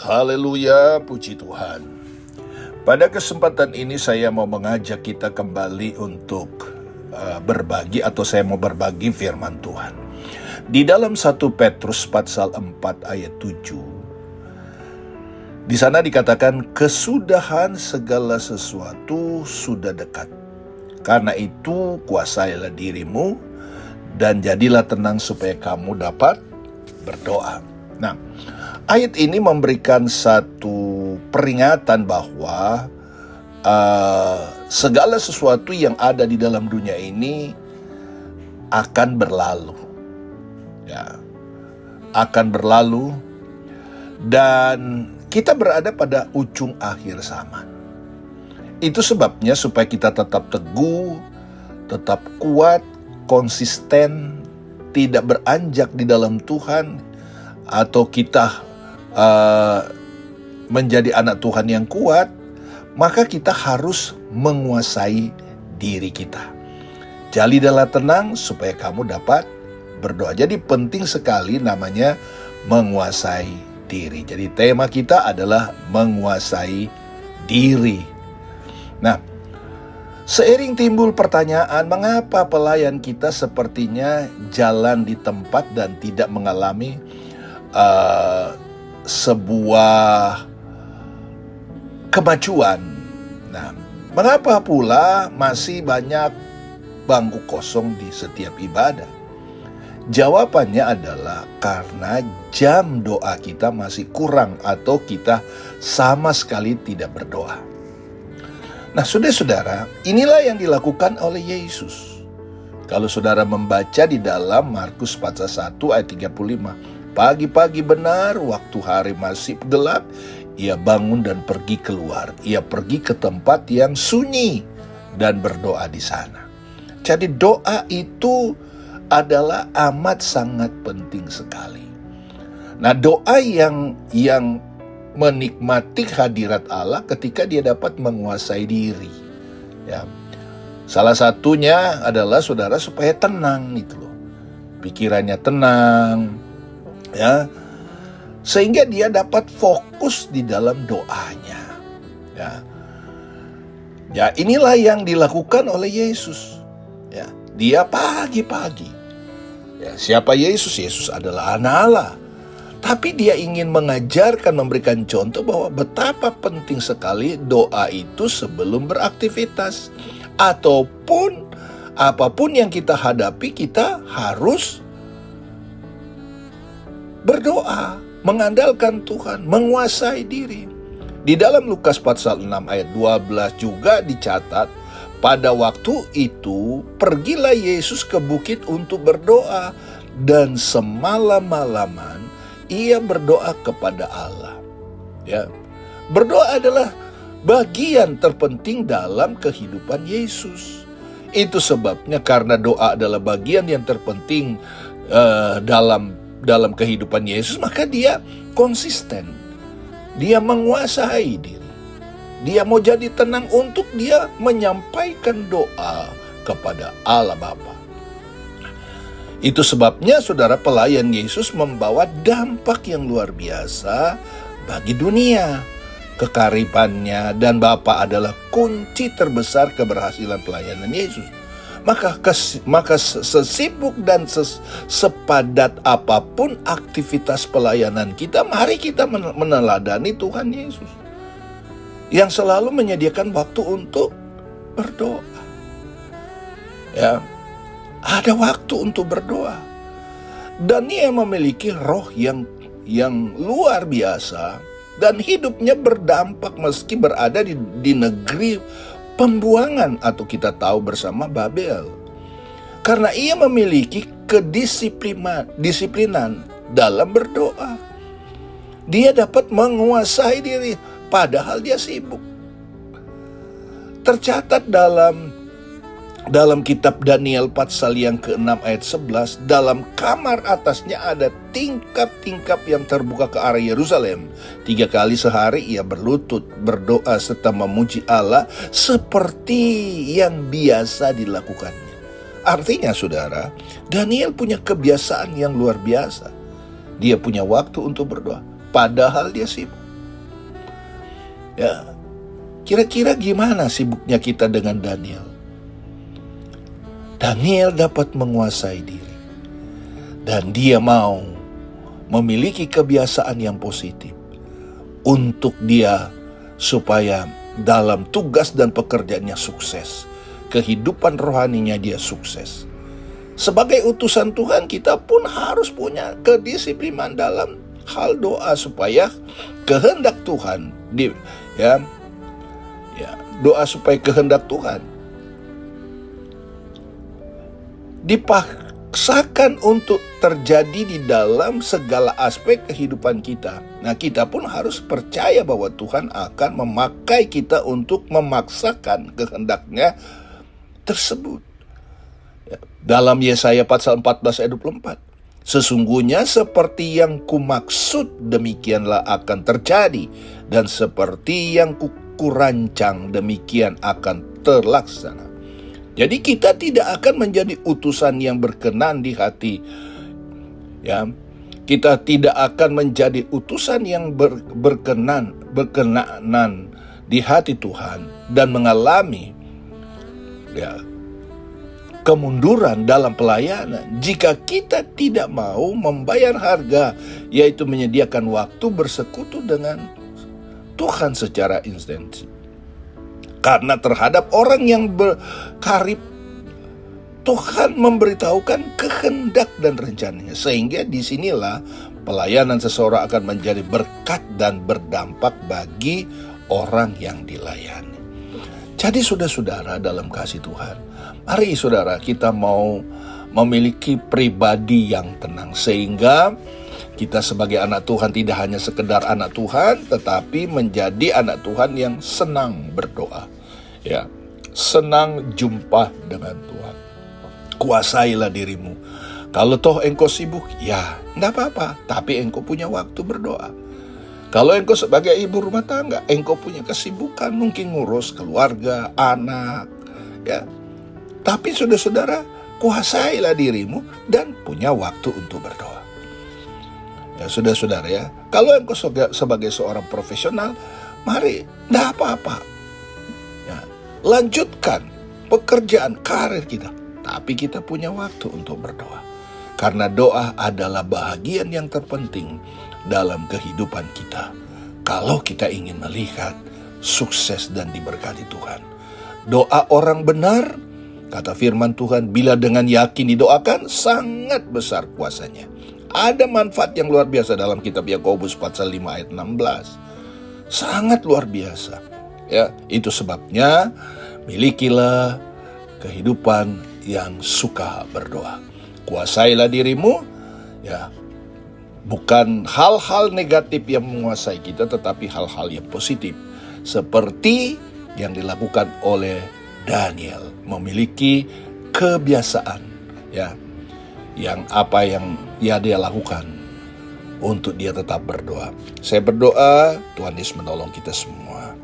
Haleluya, puji Tuhan. Pada kesempatan ini saya mau mengajak kita kembali untuk berbagi, atau saya mau berbagi firman Tuhan. Di dalam 1 Petrus pasal 4 ayat 7. Di sana dikatakan, kesudahan segala sesuatu sudah dekat. Karena itu kuasailah dirimu dan jadilah tenang supaya kamu dapat berdoa. Nah, ayat ini memberikan satu peringatan bahwa segala sesuatu yang ada di dalam dunia ini akan berlalu. Ya, akan berlalu, dan kita berada pada ujung akhir zaman. Itu sebabnya supaya kita tetap teguh, tetap kuat, konsisten, tidak beranjak di dalam Tuhan, atau kita menjadi anak Tuhan yang kuat, maka kita harus menguasai diri kita. Jadilah tenang supaya kamu dapat berdoa. Jadi penting sekali namanya menguasai diri. Jadi tema kita adalah menguasai diri. Nah, seiring timbul pertanyaan, mengapa pelayan kita sepertinya jalan di tempat dan tidak mengalami sebuah kemajuan. Nah, mengapa pula masih banyak bangku kosong di setiap ibadah? Jawabannya adalah karena jam doa kita masih kurang, atau kita sama sekali tidak berdoa. Nah, saudara-saudara, inilah yang dilakukan oleh Yesus. Kalau saudara membaca di dalam Markus pasal 1 ayat 35, pagi-pagi benar waktu hari masih gelap, ia bangun dan pergi keluar. Ia pergi ke tempat yang sunyi dan berdoa di sana. Jadi doa itu adalah amat sangat penting sekali. Nah, doa yang menikmati hadirat Allah ketika dia dapat menguasai diri. Ya. Salah satunya adalah saudara supaya tenang gitu loh. Pikirannya tenang, ya. Sehingga dia dapat fokus di dalam doanya. Ya. Ya, inilah yang dilakukan oleh Yesus. Ya, dia pagi-pagi. Ya, siapa Yesus? Yesus adalah anak Allah. Tapi dia ingin mengajarkan, memberikan contoh bahwa betapa penting sekali doa itu sebelum beraktivitas. Ataupun apapun yang kita hadapi, kita harus berdoa, mengandalkan Tuhan, menguasai diri. Di dalam Lukas pasal 6 ayat 12 juga dicatat, pada waktu itu pergilah Yesus ke bukit untuk berdoa, dan semalam-malaman ia berdoa kepada Allah. Ya, berdoa adalah bagian terpenting dalam kehidupan Yesus. Itu sebabnya karena doa adalah bagian yang terpenting dalam kehidupan Yesus, maka dia konsisten. Dia menguasai diri. Dia mau jadi tenang untuk dia menyampaikan doa kepada Allah Bapa. Itu sebabnya saudara, pelayan Yesus membawa dampak yang luar biasa bagi dunia. Kekaribannya dan Bapa adalah kunci terbesar keberhasilan pelayanan Yesus. Maka sesibuk dan sepadat apapun aktivitas pelayanan kita, mari kita meneladani Tuhan Yesus yang selalu menyediakan waktu untuk berdoa. Ya, ada waktu untuk berdoa. Dan dia memiliki roh yang luar biasa, dan hidupnya berdampak meski berada di negeri pembuangan, atau kita tahu bersama Babel. Karena ia memiliki kedisiplinan dalam berdoa. Dia dapat menguasai diri padahal dia sibuk. Tercatat dalam kitab Daniel pasal yang ke-6 ayat 11, dalam kamar atasnya ada tingkap-tingkap yang terbuka ke arah Yerusalem. 3 kali sehari ia berlutut, berdoa serta memuji Allah seperti yang biasa dilakukannya. Artinya saudara, Daniel punya kebiasaan yang luar biasa. Dia punya waktu untuk berdoa, padahal dia sibuk. Ya, kira-kira gimana sibuknya kita dengan Daniel? Daniel dapat menguasai diri. Dan dia mau memiliki kebiasaan yang positif untuk dia supaya dalam tugas dan pekerjaannya sukses. Kehidupan rohaninya dia sukses. Sebagai utusan Tuhan, kita pun harus punya kedisiplinan dalam hal doa supaya kehendak Tuhan doa supaya kehendak Tuhan dipaksakan untuk terjadi di dalam segala aspek kehidupan kita. Nah, kita pun harus percaya bahwa Tuhan akan memakai kita untuk memaksakan kehendaknya tersebut. Dalam Yesaya pasal 14 ayat 24. Sesungguhnya seperti yang kumaksud demikianlah akan terjadi, dan seperti yang kurancang demikian akan terlaksana. Jadi kita tidak akan menjadi utusan yang berkenan di hati. Ya, kita tidak akan menjadi utusan yang berkenan di hati Tuhan dan mengalami kemunduran dalam pelayanan jika kita tidak mau membayar harga, yaitu menyediakan waktu bersekutu dengan Tuhan secara intensif. Karena terhadap orang yang berkarib, Tuhan memberitahukan kehendak dan rencananya, sehingga disinilah pelayanan seseorang akan menjadi berkat dan berdampak bagi orang yang dilayani. Jadi saudara-saudara dalam kasih Tuhan, mari saudara kita mau memiliki pribadi yang tenang, sehingga kita sebagai anak Tuhan tidak hanya sekedar anak Tuhan, tetapi menjadi anak Tuhan yang senang berdoa. Ya, senang jumpa dengan Tuhan. Kuasailah dirimu. Kalau toh engkau sibuk, ya enggak apa-apa, tapi engkau punya waktu berdoa. Kalau engkau sebagai ibu rumah tangga, engkau punya kesibukan, mungkin ngurus keluarga, anak, ya. Tapi saudara-saudara, kuasailah dirimu dan punya waktu untuk berdoa. Ya, saudara-saudara ya, kalau engkau sebagai seorang profesional, mari, enggak apa-apa. Ya, lanjutkan pekerjaan, karir kita. Tapi kita punya waktu untuk berdoa. Karena doa adalah bahagian yang terpenting dalam kehidupan kita. Kalau kita ingin melihat sukses dan diberkati Tuhan. Doa orang benar, kata firman Tuhan, bila dengan yakin didoakan, sangat besar kuasanya. Ada manfaat yang luar biasa dalam kitab Yakobus pasal 5 ayat 16. Sangat luar biasa. Ya, itu sebabnya milikilah kehidupan yang suka berdoa. Kuasailah dirimu, ya. Bukan hal-hal negatif yang menguasai kita, tetapi hal-hal yang positif. Seperti yang dilakukan oleh Daniel, memiliki kebiasaan, ya, yang dia lakukan untuk dia tetap berdoa. Saya berdoa Tuhan Yesus menolong kita semua.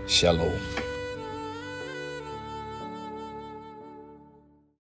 Shalom.